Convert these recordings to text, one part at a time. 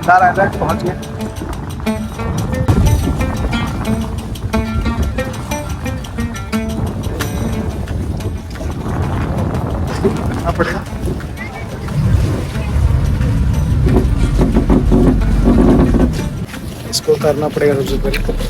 Aldar island पहुंच गए। करना पड़ेगा, इसको उतारना पड़ेगा सबसे पहले।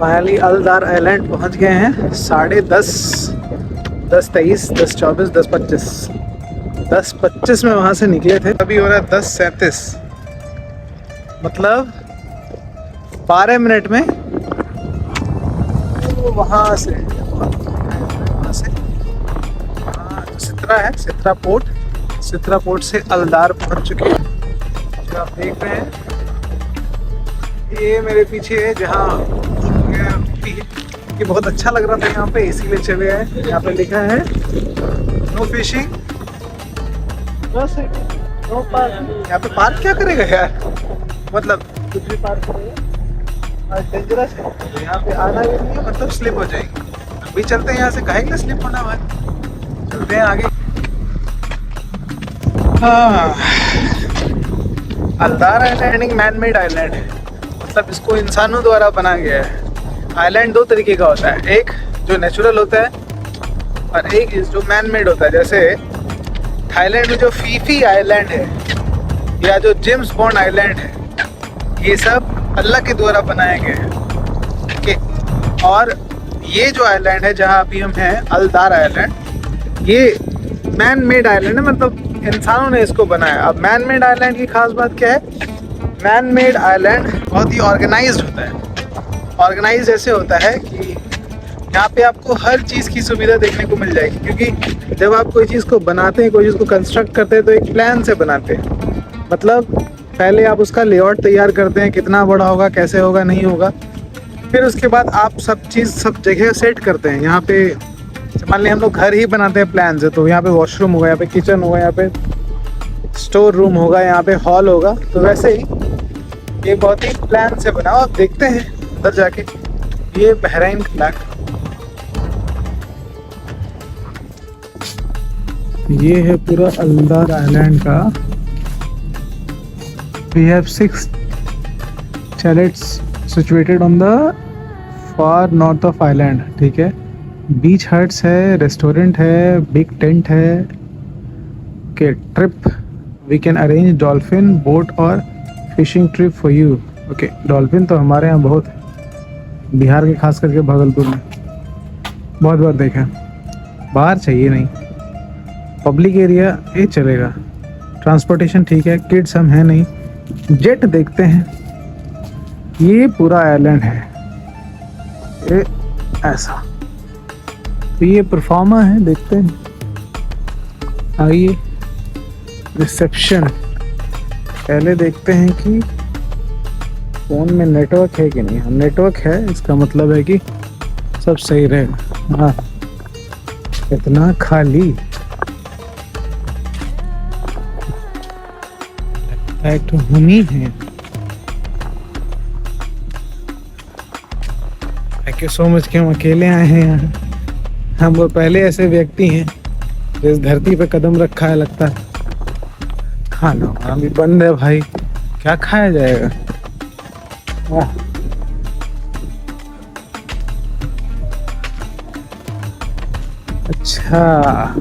फाइनली अल्दार आइलैंड पहुंच गए हैं। 10:30, 10:23, 10:24, 10:25, 10:25 में वहां से निकले थे। अभी हो रहा है 10:37, मतलब 12 मिनट में वहां से सित्रा है, सित्रा पोर्ट से अल्दार पहुंच चुके हैं। जो आप देख रहे हैं ये मेरे पीछे है, जहाँ ये बहुत अच्छा लग रहा था यहाँ पे, इसीलिए चले आए। यहाँ पे लिखा है नो फिशिंग, नो पार्क। यहाँ पे पार्क क्या करेगा यार, मतलब कुछ भी पार्क करेगा, डेंजरस है। तो यहाँ पे आना ही नहीं है, मतलब स्लिप हो जाएगी। अभी चलते हैं यहाँ से, काहे के लिए स्लिप होना भाई, चलते हैं आगे। हाँ, अल्दार आइलैंड एक मैन मेड आइलैंड है, मतलब इसको इंसानों द्वारा बनाया गया है। आइलैंड दो तरीके का होता है, एक जो नेचुरल होता है और एक जो मैन मेड होता है। जैसे थाईलैंड में जो फीफी आइलैंड है या जो जेम्स बॉन्ड आइलैंड है, ये सब अल्लाह के द्वारा बनाए गए हैं। ओके, और ये जो आइलैंड है जहाँ अभी हम हैं, अल्दार आइलैंड, ये मैन मेड आइलैंड है, मतलब इंसानों ने इसको बनाया। अब मैन मेड आइलैंड की खास बात क्या है, मैन मेड आइलैंड बहुत ही ऑर्गेनाइज्ड होता है। ऑर्गेनाइज ऐसे होता है कि यहाँ पे आपको हर चीज़ की सुविधा देखने को मिल जाएगी, क्योंकि जब आप कोई चीज़ को बनाते हैं, कोई चीज़ को कंस्ट्रक्ट करते हैं, तो एक प्लान से बनाते हैं। मतलब पहले आप उसका लेआउट तैयार करते हैं, कितना बड़ा होगा, कैसे होगा, नहीं होगा। फिर उसके बाद आप सब जगह सेट करते हैं। यहाँ पे मान लीजिए हम लोग घर ही बनाते हैं प्लान से, तो यहाँ पे वॉशरूम होगा, यहाँ पे किचन होगा, यहाँ पे स्टोर रूम होगा, यहाँ पे हॉल होगा। तो वैसे ही ये बहुत ही प्लान से बना। आप देखते हैं अंदर जाके, ये बहरीन का फ्लैग, ये है पूरा अल्दार आइलैंड का। We have 6 chalets situated on the far north of island, ठीक है। बीच हट्स है, रेस्टोरेंट है, बिग टेंट है। Okay, trip we can arrange dolphin boat और fishing trip for you. Okay, dolphin तो हमारे यहाँ बहुत है, बिहार के खास करके भागलपुर में बहुत बार देखा। बाहर चाहिए नहीं, पब्लिक एरिया ये चलेगा। ट्रांसपोर्टेशन ठीक है, किड्स हम हैं नहीं। जेट देखते हैं, ये पूरा आइलैंड है, ये ऐसा। तो ये परफॉर्मर है, देखते हैं। आइए, रिसेप्शन पहले देखते हैं कि फ़ोन में नेटवर्क है कि नहीं। हम नेटवर्क है, इसका मतलब है कि सब सही रहेगा। हाँ, इतना खाली तो हम ही हैं। थैंक यू सो मच कि हम अकेले आए हैं यहाँ। हम वो पहले ऐसे व्यक्ति हैं जो इस धरती पे कदम रखा है, लगता है। खाना वाना भी बंद है भाई, क्या खाया जाएगा। अच्छा,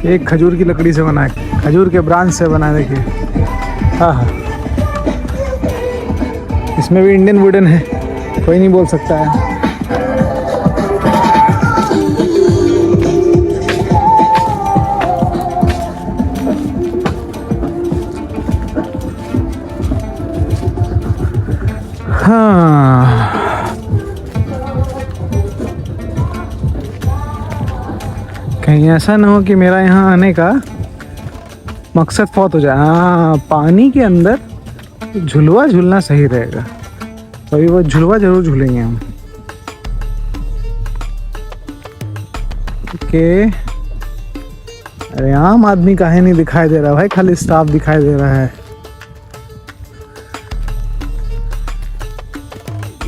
एक खजूर की लकड़ी से बना है, खजूर के ब्रांच से बना है, देखिए। हाँ हाँ, इसमें भी इंडियन वुडन है, कोई नहीं बोल सकता है। हाँ, कहीं ऐसा ना हो कि मेरा यहाँ आने का मकसद फौत हो जाए। हाँ, पानी के अंदर झुलवा झूलना सही रहेगा, तभी वो झुलवा जरूर झूलेंगे हम। ओके, अरे आम आदमी काहे नहीं दिखाई दे रहा भाई, खाली स्टाफ दिखाई दे रहा है।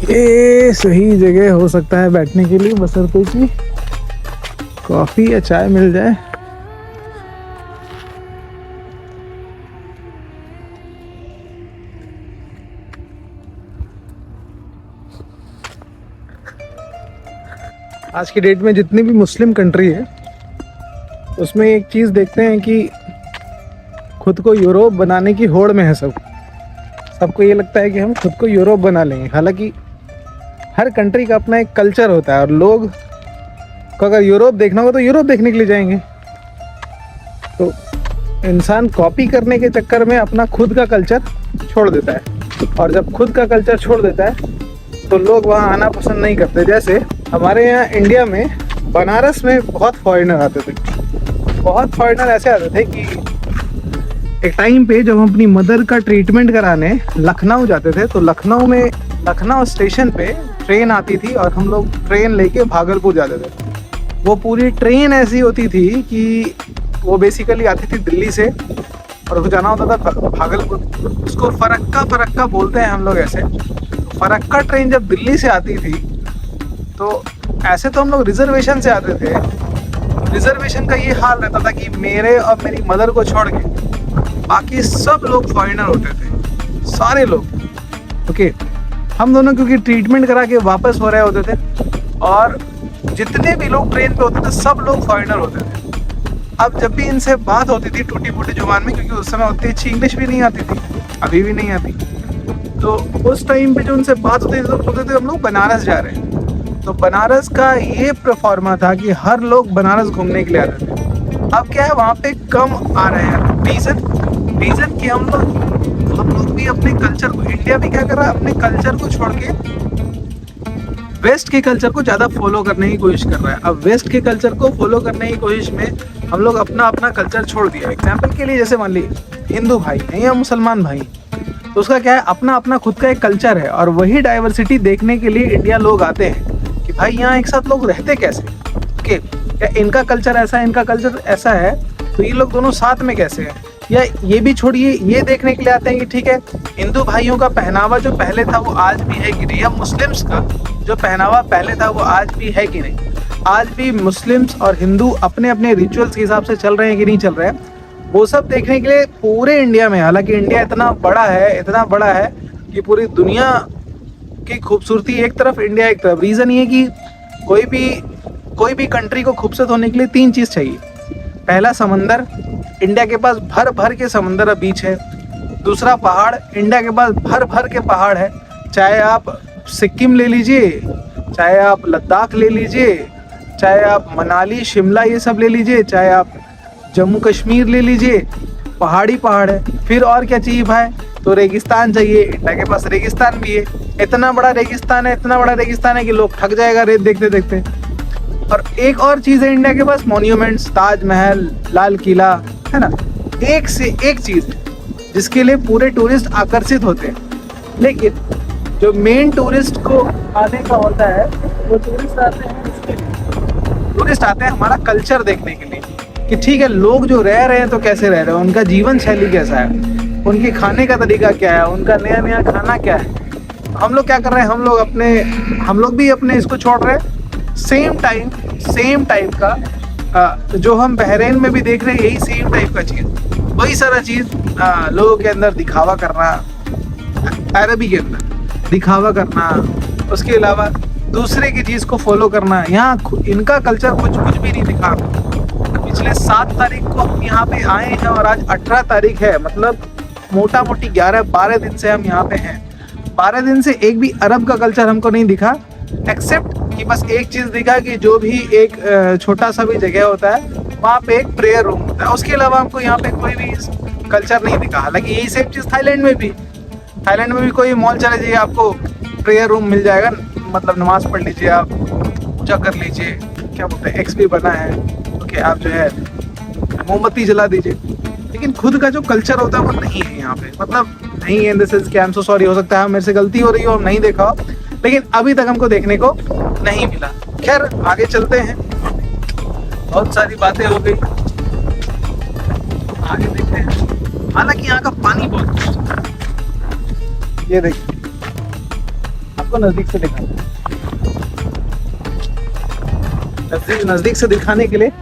ये सही जगह हो सकता है बैठने के लिए, बशर्ते कि कॉफी या चाय मिल जाए। आज की डेट में जितनी भी मुस्लिम कंट्री है उसमें एक चीज़ देखते हैं कि खुद को यूरोप बनाने की होड़ में है सबको ये लगता है कि हम खुद को यूरोप बना लेंगे। हालांकि हर कंट्री का अपना एक कल्चर होता है और लोग को अगर यूरोप देखना हो तो यूरोप देखने के लिए जाएंगे। तो इंसान कॉपी करने के चक्कर में अपना खुद का कल्चर छोड़ देता है, और जब खुद का कल्चर छोड़ देता है तो लोग वहाँ आना पसंद नहीं करते। जैसे हमारे यहाँ इंडिया में बनारस में बहुत फॉरेनर आते थे, बहुत फॉरेनर ऐसे आते थे कि एक टाइम पे जब हम अपनी मदर का ट्रीटमेंट कराने लखनऊ जाते थे तो लखनऊ स्टेशन पे ट्रेन आती थी और हम लोग ट्रेन लेके भागलपुर जाते थे। वो पूरी ट्रेन ऐसी होती थी कि वो बेसिकली आती थी दिल्ली से और उसको जाना होता था भागलपुर। उसको फरक्का बोलते हैं हम लोग ऐसे। फरक्का ट्रेन जब दिल्ली से आती थी तो ऐसे तो हम लोग रिजर्वेशन से आते थे। रिजर्वेशन का ये हाल रहता था कि मेरे और मेरी मदर को छोड़ के बाकी सब लोग फॉरेनर होते थे, सारे लोग। ओके, हम दोनों क्योंकि ट्रीटमेंट करा के वापस हो रहे होते थे और जितने भी लोग ट्रेन पे होते थे सब लोग फॉरेनर होते थे। अब जब भी इनसे बात होती थी टूटी फूटी जुबान में, क्योंकि उस समय उतनी अच्छी इंग्लिश भी नहीं आती थी, अभी भी नहीं आती, तो उस टाइम पे जो उनसे बात होती थी तो बोलते थे हम लोग बनारस जा रहे हैं। तो बनारस का ये प्रोफार्मा था कि हर लोग बनारस घूमने के लिए आते थे। अब क्या है, वहाँ पे कम आ रहे हैं। रीजन कि हम लोग भी अपने कल्चर को, इंडिया भी क्या कर रहा है, अपने कल्चर को छोड़ के वेस्ट के कल्चर को ज़्यादा फॉलो करने की कोशिश कर रहा है। अब वेस्ट के कल्चर को फॉलो करने की कोशिश में हम लोग अपना कल्चर छोड़ दिया। एग्जाम्पल के लिए जैसे मान लीजिए हिंदू भाई है या मुसलमान भाई, तो उसका क्या है, अपना खुद का एक कल्चर है और वही डाइवर्सिटी देखने के लिए इंडिया लोग आते हैं कि भाई यहाँ एक साथ लोग रहते कैसे। ओके, या इनका कल्चर ऐसा है, इनका कल्चर ऐसा है, तो ये लोग दोनों साथ में कैसे हैं। या ये भी छोड़िए, ये देखने के लिए आते हैं कि ठीक है हिंदू भाइयों का पहनावा जो पहले था वो आज भी है कि नहीं, या मुस्लिम्स का जो पहनावा पहले था वो आज भी है कि नहीं। आज भी मुस्लिम्स और हिंदू अपने अपने रिचुअल्स के हिसाब से चल रहे हैं कि नहीं चल रहे हैं, वो सब देखने के लिए पूरे इंडिया में, हालांकि इंडिया इतना बड़ा है कि पूरी दुनिया की खूबसूरती एक तरफ, इंडिया एक तरफ। रीज़न ये कि कोई भी कंट्री को खूबसूरत होने के लिए 3 चीज़ चाहिए। पहला समंदर, इंडिया के पास भर के समंदर और बीच है। दूसरा पहाड़, इंडिया के पास भर के पहाड़ है। चाहे आप सिक्किम ले लीजिए, चाहे आप लद्दाख ले लीजिए, चाहे आप मनाली शिमला ये सब ले लीजिए, चाहे आप जम्मू कश्मीर ले लीजिए, पहाड़ है। फिर और क्या चाहिए भाई, तो रेगिस्तान चाहिए। इंडिया के पास रेगिस्तान भी है, इतना बड़ा रेगिस्तान है कि लोग थक जाएगा रेत देखते देखते। और एक और चीज़ है इंडिया के पास, मॉन्यूमेंट्स, ताजमहल, लाल किला, है ना, एक से एक चीज़ जिसके लिए पूरे टूरिस्ट आकर्षित होते हैं। लेकिन जो मेन टूरिस्ट को आने का होता है वो टूरिस्ट आते हैं इसके लिए, टूरिस्ट आते हैं हमारा कल्चर देखने के लिए कि ठीक है लोग जो रह रहे हैं तो कैसे रह रहे हैं, उनका जीवन शैली कैसा है, उनके खाने का तरीका क्या है, उनका नया खाना क्या है। हम लोग क्या कर रहे हैं, हम लोग भी अपने इसको छोड़ रहे हैं। सेम टाइप का जो हम बहरीन में भी देख रहे हैं, यही सेम टाइप का चीज़, वही सारा चीज़ लोगों के अंदर दिखावा करना, अरबी के अंदर दिखावा करना, उसके अलावा दूसरे की चीज़ को फॉलो करना। यहाँ इनका कल्चर कुछ भी नहीं दिखा। पिछले 7 तारीख को हम यहाँ पे आए हैं और आज 18 तारीख है, मतलब मोटा मोटी 11-12 दिन से हम यहाँ पे हैं। 12 दिन से एक भी अरब का कल्चर हमको नहीं दिखा, एक्सेप्ट कि बस एक चीज़ दिखा कि जो भी एक छोटा सा भी जगह होता है वहाँ पे एक प्रेयर रूम होता है। उसके अलावा हमको यहाँ पे कोई भी कल्चर नहीं दिखा। हालांकि यही सेम चीज़ थाईलैंड में भी कोई मॉल चले जाइए, आपको प्रेयर रूम मिल जाएगा, मतलब नमाज पढ़ लीजिए, आप पूजा कर लीजिए, क्या बोलते हैं एक्स भी बना है, ओके, आप जो है मोमबत्ती जला दीजिए। लेकिन खुद का जो कल्चर होता है वो नहीं है यहाँ पे, मतलब नहीं है इन द सेंस कि आई एम सो सॉरी, हो सकता है मेरे से गलती हो रही हो, हम नहीं देखा हो, लेकिन अभी तक हमको देखने को नहीं मिला। खैर आगे चलते हैं, बहुत सारी बातें हो गई, आगे देखते हैं। हालांकि यहाँ का पानी बहुत अच्छा है। ये देखिए, आपको नजदीक से दिखाना है, नजदीक से दिखाने के लिए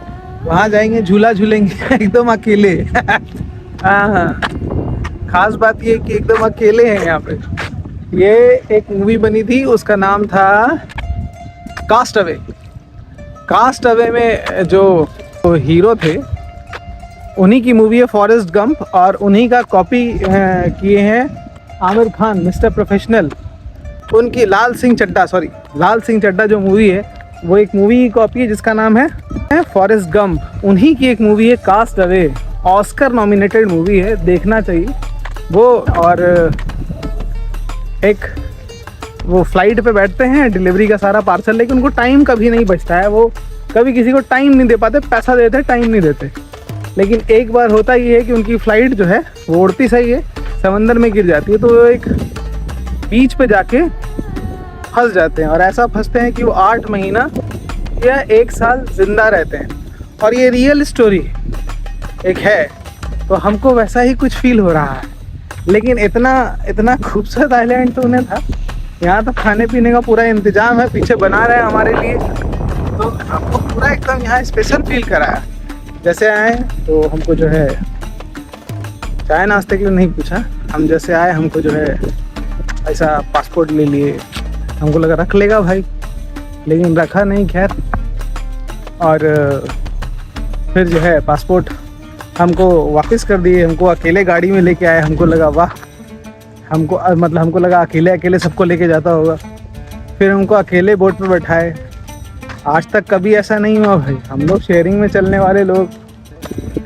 वहां जाएंगे, झूला झूलेंगे एकदम अकेले। हाँ, खास बात ये कि एकदम अकेले हैं यहाँ पे। ये एक मूवी बनी थी, उसका नाम था कास्ट अवे। कास्ट अवे में जो हीरो थे उन्हीं की मूवी है फॉरेस्ट गंप, और उन्हीं का कॉपी किए हैं आमिर खान, मिस्टर प्रोफेशनल। उनकी लाल सिंह चड्ढा जो मूवी है वो एक मूवी की कॉपी है जिसका नाम है फॉरेस्ट गंप। उन्हीं की एक मूवी है Cast Away, Oscar nominated movie है, देखना चाहिए वो। और एक वो फ्लाइट पे बैठते हैं, डिलीवरी का सारा पार्सल, लेकिन उनको टाइम कभी नहीं बचता है, वो कभी किसी को टाइम नहीं दे पाते, पैसा देते टाइम नहीं देते। लेकिन एक बार होता ये है कि उनकी फ़्लाइट जो है वो उड़ती सही है, समंदर में गिर जाती है, तो वो एक बीच पे जाके फंस जाते हैं, और ऐसा फंसते हैं कि वो 8 महीना या 1 साल जिंदा रहते हैं। और ये रियल स्टोरी एक है, तो हमको वैसा ही कुछ फील हो रहा है। लेकिन इतना खूबसूरत आइलैंड तो उन्हें था, यहाँ तो खाने पीने का पूरा इंतजाम है, पीछे बना रहे हैं हमारे लिए, तो हमको पूरा एकदम यहाँ स्पेशल फील कराया। जैसे आए तो हमको जो है चाय नाश्ते के लिए नहीं पूछा, हम जैसे आए हमको जो है ऐसा पासपोर्ट ले लिए, हमको लगा रख लेगा भाई, लेकिन रखा नहीं खैर। और फिर जो है पासपोर्ट हमको वापस कर दिए, हमको अकेले गाड़ी में लेके आए, हमको लगा वाह, हमको लगा अकेले सबको लेके जाता होगा। फिर हमको अकेले बोट पर बैठाए, आज तक कभी ऐसा नहीं हुआ भाई, हम लोग शेयरिंग में चलने वाले लोग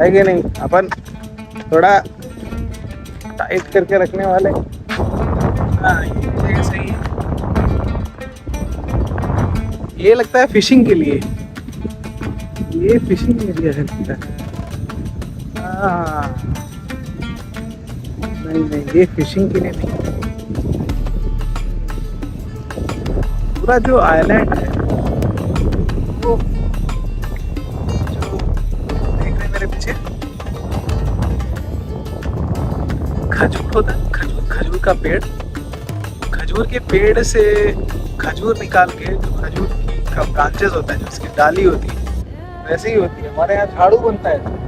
है कि नहीं, अपन थोड़ा टाइट करके रखने वाले। हाँ, ये सही है, ये लगता है फिशिंग के लिए, ये फिशिंग एरिया है लगता है। नहीं, ये फिशिंग के लिए नहीं, पूरा जो आइलैंड है वो जो देख रहे हैं मेरे पीछे, खजूर होता है, खजूर का पेड़, खजूर के पेड़ से खजूर निकाल के, जो खजूर की का ब्रांचेस होता है, जो इसकी डाली होती है, वैसे ही होती है। हमारे यहाँ झाड़ू बनता है,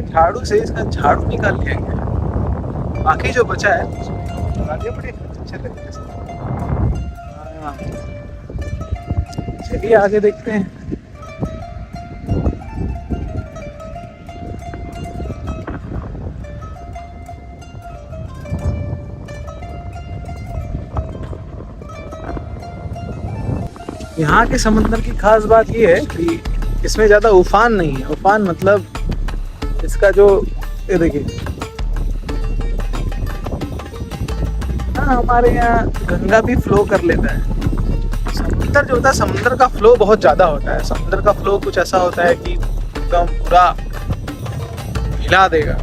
झाड़ू से इसका झाड़ू निकाल लिया गया, बाकी जो बचा है लगा दिया बड़े अच्छे तरीके से। चलिए आगे देखते हैं। यहाँ के समंदर की खास बात ये है कि इसमें ज़्यादा उफान नहीं है। उफान मतलब इसका जो, ये देखिए, हाँ हमारे यहाँ गंगा भी फ्लो कर लेता है। समुंदर जो होता है, समुंदर का फ्लो बहुत ज़्यादा होता है। समुंदर का फ्लो कुछ ऐसा होता है कि एकदम पूरा हिला देगा,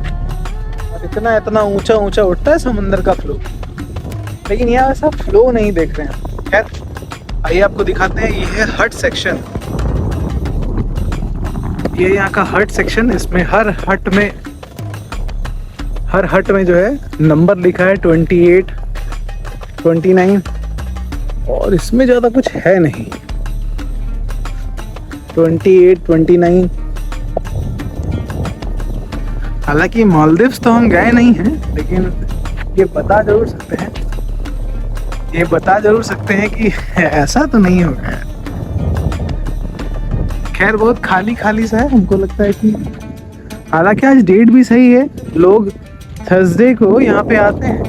और इतना ऊंचा ऊंचा उठता है समुंदर का फ्लो। लेकिन यहाँ ऐसा फ्लो नहीं देख रहे हैं। खैर आइए आपको दिखाते हैं। ये है हट सेक्शन, ये यहाँ का हट सेक्शन। इसमें हर हट में जो है नंबर लिखा है 28, 29, और इसमें ज़्यादा कुछ है नहीं। 28, 29। हालांकि मालदीव्स तो हम गए नहीं हैं, लेकिन ये बता जरूर सकते हैं कि ऐसा तो नहीं होगा। खैर बहुत खाली सा है, हमको लगता है कि, हालांकि आज डेट भी सही है, लोग थर्सडे को यहाँ पे आते हैं,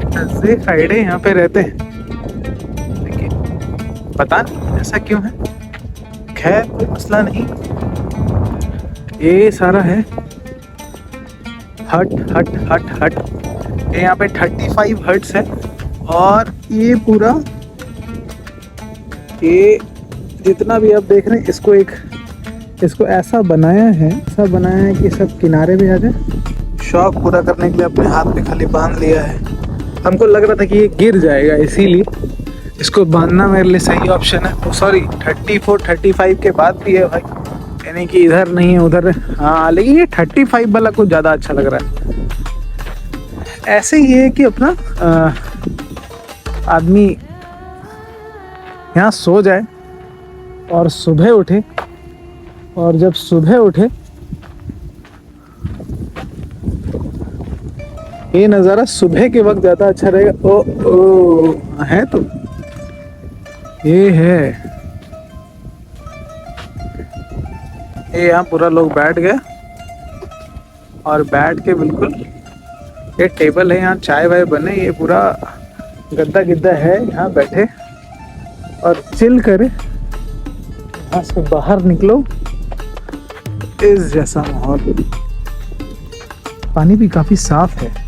थर्सडे फ्राइडे यहाँ पे रहते हैं, लेकिन पता नहीं ऐसा क्यों है। खैर कोई मसला नहीं, ये सारा है हट हट हट हट। ये यहाँ पे 35 हर्ट्स है और ये पूरा, ये जितना भी आप देख रहे हैं इसको ऐसा बनाया है कि सब किनारे भी आ जाए। शौक पूरा करने के लिए अपने हाथ में खाली बांध लिया है। हमको लग रहा था कि ये गिर जाएगा, इसीलिए इसको बांधना मेरे लिए सही ऑप्शन है। सॉरी 34 35 के बाद भी है भाई, यानी कि इधर नहीं है उधर है। हाँ लेकिन ये 35 वाला कुछ ज़्यादा अच्छा लग रहा है। ऐसे ही है कि अपना आदमी यहाँ सो जाए और सुबह उठे, और जब सुबह उठे ये नज़ारा सुबह के वक्त ज़्यादा अच्छा रहेगा। ओ है तो ये है, ये यहाँ पूरा लोग बैठ गए और बैठ के बिल्कुल, ये टेबल है यहाँ चाय वाय बने, ये पूरा गद्दा गिद्दा है, यहाँ बैठे और चिल करे। यहाँ से बाहर निकलो, इस जैसा माहौल। पानी भी काफी साफ है।